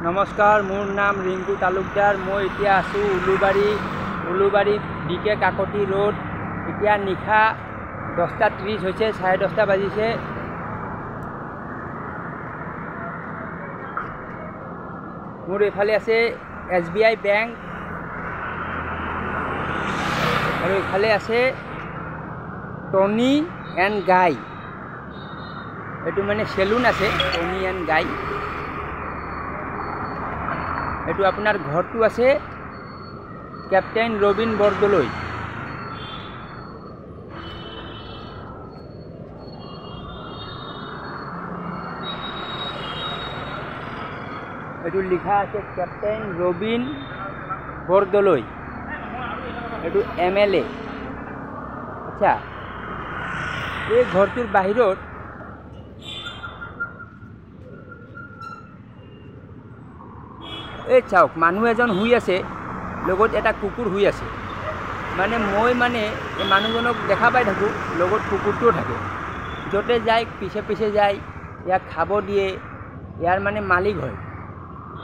নমস্কাৰ, মোৰ নাম ৰিংকু তালুকদাৰ। মই এতিয়া আছোঁ উলুবাৰী DK কাকতি ৰোড। এতিয়া নিশা 10:30 হৈছে, 10:30 বাজিছে। মোৰ এইফালে আছে SBI বেংক আৰু এইফালে আছে টনি এণ্ড গাই। এইটো মানে চেলুন আছে, টনি এণ্ড গাই। এইটো আপোনাৰ ঘৰটো আছে কেপ্টেইন ৰবিন বৰদলৈ। এইটো লিখা আছে কেপ্টেইন ৰবিন বৰদলৈ। এইটো MLA। আচ্ছা, এই ঘৰটোৰ বাহিৰত এই চাওক, মানুহ এজন শুই আছে, লগত এটা কুকুৰ শুই আছে। মই এই মানুহজনক দেখা পাই থাকোঁ, লগত কুকুৰটোও থাকে। য'তে যায় পিছে পিছে যায়, ইয়াক খাব দিয়ে। ইয়াৰ মালিক হয়।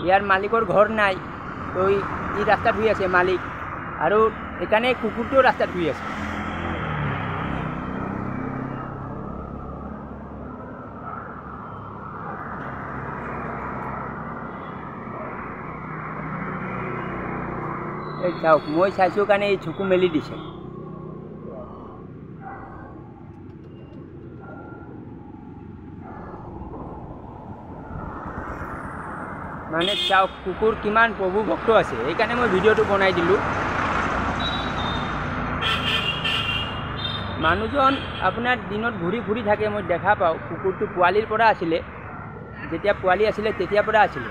ইয়াৰ মালিকৰ ঘৰ নাই, তো ই ৰাস্তাত শুই আছে মালিক, আৰু সেইকাৰণে কুকুৰটোও ৰাস্তাত শুই আছে। এই চাওক, মই চাইছোঁ কাৰণে এই চকু মেলি দিছে। চাওক, কুকুৰ কিমান প্ৰভু ভক্ত আছে, সেইকাৰণে মই ভিডিঅ'টো বনাই দিলোঁ। মানুহজন আপোনাৰ দিনত ঘূৰি ফুৰি থাকে, মই দেখা পাওঁ। কুকুৰটো পোৱালিৰ পৰা আছিলে, যেতিয়া পোৱালি আছিলে তেতিয়াৰ পৰা আছিলে,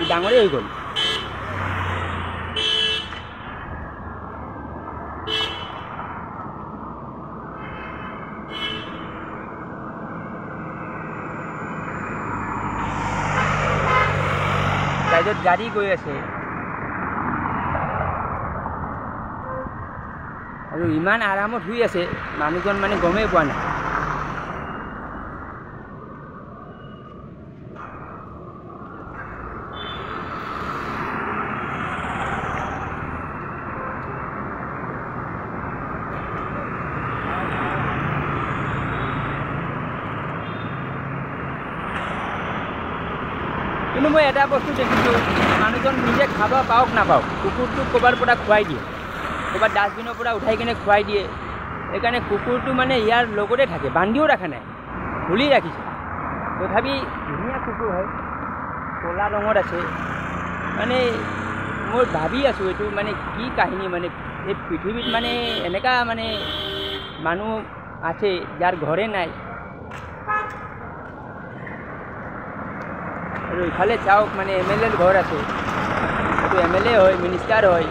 ই ডাঙৰেই হৈ গ'ল। ৰাইজত গাড়ী গৈ আছে, আৰু ইমান আৰামত শুই আছে মানুহজন, গমেই পোৱা নাই। কিন্তু মই এটা বস্তু দেখিছোঁ, মানুহজন নিজে খাব পাওক নাপাওক, কুকুৰটোক ক'ৰবাৰ পৰা খুৱাই দিয়ে, ক'ৰবাত ডাষ্টবিনৰ পৰা উঠাই কিনে খুৱাই দিয়ে। সেইকাৰণে কুকুৰটো ইয়াৰ লগতে থাকে, বান্ধিও ৰখা নাই, খুলি ৰাখিছে। তথাপি ধুনীয়া কুকুৰ হয়, ক'লা ৰঙত আছে। মই ভাবি আছোঁ এইটো কি কাহিনী। এই পৃথিৱীত এনেকুৱা মানুহ আছে যাৰ ঘৰে নাই। আৰু ইফালে চাওক, MLAৰ ঘৰ আছে। এইটো MLA হয়, মিনিষ্টাৰ হয়।